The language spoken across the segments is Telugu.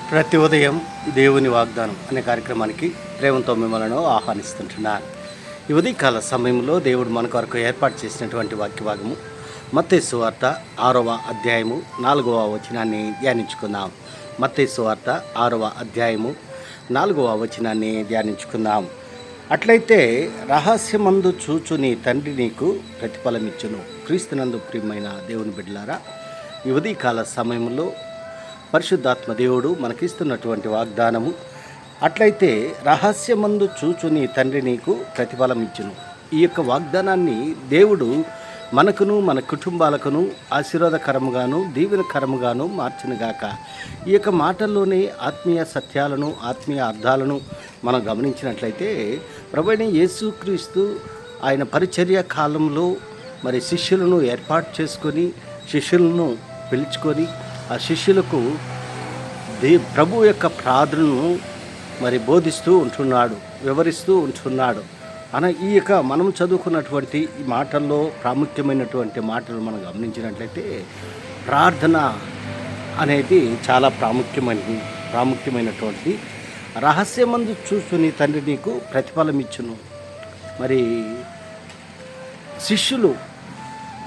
ప్రతి ఉదయం దేవుని వాగ్దానం అనే కార్యక్రమానికి ప్రేమతో మిమ్మల్ని ఆహ్వానిస్తుంటున్నాను. ఈ ఉదయకాల సమయంలో దేవుడు మన కొరకు ఏర్పాటు చేసినటువంటి వాక్యభాగము మత్తయి సువార్త 6వ అధ్యాయము 4వ వచనాన్ని ధ్యానించుకుందాం. మత్తయి సువార్త 6వ అధ్యాయము 4వ వచనాన్ని ధ్యానించుకుందాం. అట్లయితే రహస్యమందు చూచు నీ తండ్రి నీకు ప్రతిఫలమిచ్చును. క్రీస్తునందు ప్రియమైన దేవుని బిడ్డలారా, ఈ ఉదయకాల సమయంలో పరిశుద్ధాత్మ దేవుడు మనకిస్తున్నటువంటి వాగ్దానము, అట్లయితే రహస్యమందు చూచు నీ తండ్రి నీకు ప్రతిఫలం ఇచ్చును. ఈ యొక్క వాగ్దానాన్ని దేవుడు మనకును మన కుటుంబాలకును ఆశీర్వాదకరముగాను దీవెనకరముగాను మార్చునుగాక. ఈ యొక్క మాటల్లోనే ఆత్మీయ సత్యాలను ఆత్మీయ అర్థాలను మనం గమనించినట్లయితే, ప్రభువైన యేసుక్రీస్తు ఆయన పరిచర్య కాలంలో మరి శిష్యులను ఏర్పాటు చేసుకొని శిష్యులను పిలుచుకొని ఆ శిష్యులకు ప్రభు యొక్క ప్రార్థనను మరి బోధిస్తూ ఉంటున్నాడు, వివరిస్తూ ఉంటున్నాడు. ఈ యొక్క మనం చదువుకున్నటువంటి ఈ మాటల్లో ప్రాముఖ్యమైనటువంటి మాటలు మనం గమనించినట్లయితే, ప్రార్థన అనేది చాలా ప్రాముఖ్యమైనటువంటి రహస్యమందు చూసుని తండ్రి నీకు ప్రతిఫలం ఇచ్చును. మరి శిష్యులు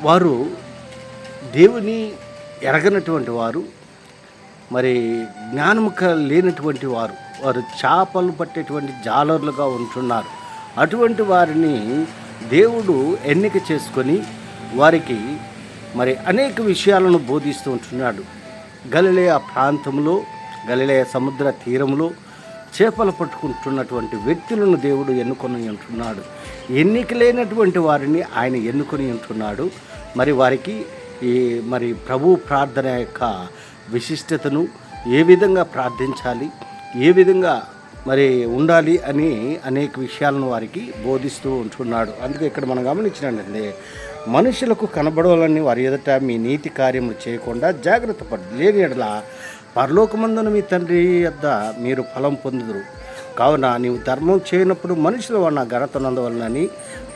వారు దేవుని ఎరగనటువంటి వారు, మరి జ్ఞానము లేనటువంటి వారు, వారు చేపలు పట్టేటువంటి జాలర్లుగా ఉంటున్నారు. అటువంటి వారిని దేవుడు ఎన్నిక చేసుకొని వారికి మరి అనేక విషయాలను బోధిస్తూ ఉంటున్నాడు. గలిలయ ప్రాంతంలో, గలిలయ సముద్ర తీరంలో చేపలు పట్టుకుంటున్నటువంటి వ్యక్తులను దేవుడు ఎన్నుకొని ఉంటున్నాడు. ఎన్నిక లేనటువంటి వారిని ఆయన ఎన్నుకొని ఉంటున్నాడు. మరి వారికి మరి ప్రభు ప్రార్థన యొక్క విశిష్టతను, ఏ విధంగా ప్రార్థించాలి, ఏ విధంగా మరి ఉండాలి అని అనేక విషయాలను వారికి బోధిస్తూ ఉంటున్నాడు. అందుకే ఇక్కడ మనం గమనించినట్లయితే, మనుషులకు కనబడాలని వారి ఎదుట మీ నీతి కార్యములు చేయకుండా జాగ్రత్త పడు, లేని ఎడల పరలోకమందున మీ తండ్రి వద్ద మీరు ఫలం పొందుదురు. కావున నీవు ధర్మం చేయనప్పుడు మనుషుల వలన ఘనత నందవలనని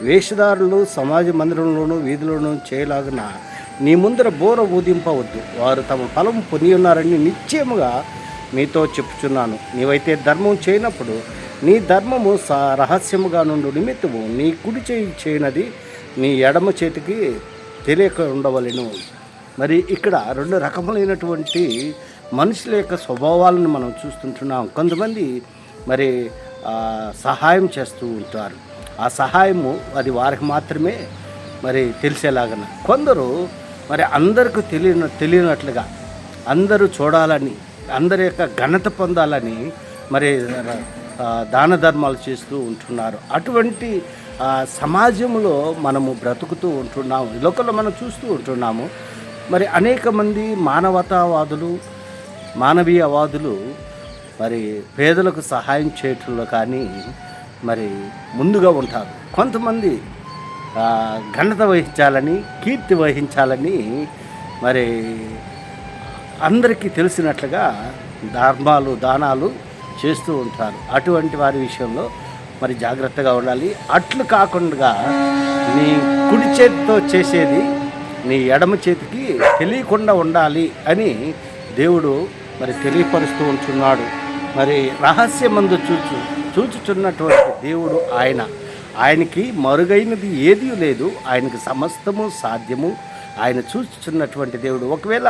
వేషధారులు సమాజ మందిరంలోనూ వీధులను చేయలాగున నీ ముందర బోర ఊదింపవద్దు. వారు తమ ఫలం పొంది ఉన్నారని నిశ్చయముగా మీతో చెప్పుచున్నాను. నీవైతే ధర్మం చేయనప్పుడు నీ ధర్మము రహస్యముగా నుండి నిమిత్తము నీ కుడి చేయి చేయనది నీ ఎడమ చేతికి తెలియక ఉండవలెను. మరి ఇక్కడ రెండు రకములైనటువంటి మనుషుల యొక్క స్వభావాలను మనం చూస్తుంటున్నాం. కొంతమంది మరి సహాయం చేస్తూ ఉంటారు. ఆ సహాయము అది వారికి మాత్రమే మరి తెలిసేలాగా. కొందరు మరి అందరికీ తెలియనట్లుగా, అందరూ చూడాలని, అందరి యొక్క ఘనత పొందాలని మరి దాన ధర్మాలు చేస్తూ ఉంటున్నారు. అటువంటి సమాజంలో మనము బ్రతుకుతూ ఉంటున్నాము. ఈ లోకంలో మనం చూస్తూ ఉంటున్నాము. మరి అనేక మంది మానవతావాదులు, మానవీయవాదులు మరి పేదలకు సహాయం చేయటంలో కానీ మరి ముందుగా ఉంటారు. కొంతమంది ఘనత వహించాలని, కీర్తి వహించాలని మరి అందరికీ తెలిసినట్లుగా దానాలు చేస్తూ ఉంటారు. అటువంటి వారి విషయంలో మరి జాగ్రత్తగా ఉండాలి. అట్లు కాకుండా నీ కుడి చేతితో చేసేది నీ ఎడమ చేతికి తెలియకుండా ఉండాలి అని దేవుడు మరి తెలియపరుస్తూ ఉంటున్నాడు. మరి రహస్యమందు చూచుచున్నటువంటి దేవుడు ఆయనకి మరుగైనది ఏదీ లేదు. ఆయనకి సమస్తము సాధ్యము. ఆయన చూచుచున్నటువంటి దేవుడు. ఒకవేళ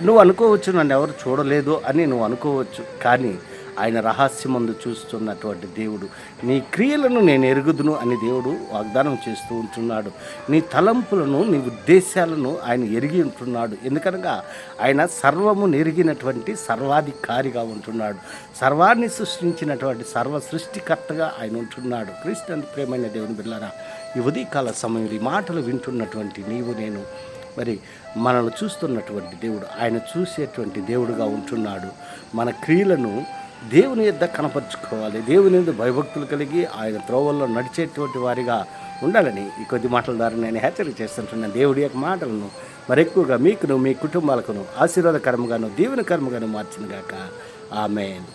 నువ్వు అనుకోవచ్చు, నన్ను ఎవరు చూడలేదు అని నువ్వు అనుకోవచ్చు, కానీ ఆయన రహస్యమందు చూస్తున్నటువంటి దేవుడు. నీ క్రియలను నేను ఎరుగుదును అని దేవుడు వాగ్దానం చేస్తూ ఉంటున్నాడు. నీ తలంపులను, నీ ఉద్దేశాలను ఆయన ఎరిగి ఉంటున్నాడు. ఎందుకనగా ఆయన సర్వము నెరిగినటువంటి సర్వాధికారిగా ఉంటున్నాడు. సర్వాన్ని సృష్టించినటువంటి సర్వ సృష్టికర్తగా ఆయన ఉంటున్నాడు. క్రీస్తు ప్రియమైన దేవుని బిడ్డలారా, ఈ ఉదయకాల సమయంలో ఈ మాటలు వింటున్నటువంటి నీవు నేను మరి మనల్ని చూస్తున్నటువంటి దేవుడు, ఆయన చూసేటువంటి దేవుడుగా ఉంటున్నాడు. మన క్రియలను దేవుని యొద్ద కనపరుచుకోవాలి. దేవుని యొద్ద భయభక్తులు కలిగి ఆయన త్రోవల్లో నడిచేటువంటి వారిగా ఉండాలని ఈ కొద్ది మాటల ద్వారా నేను హెచ్చరిక చేస్తుంటున్నాను. దేవుడి యొక్క మాటలను మరెక్కువగా మీకును మీ కుటుంబాలకును ఆశీర్వాదకరముగాను దీవెనకరముగాను మార్చినగాక. ఆమేన్.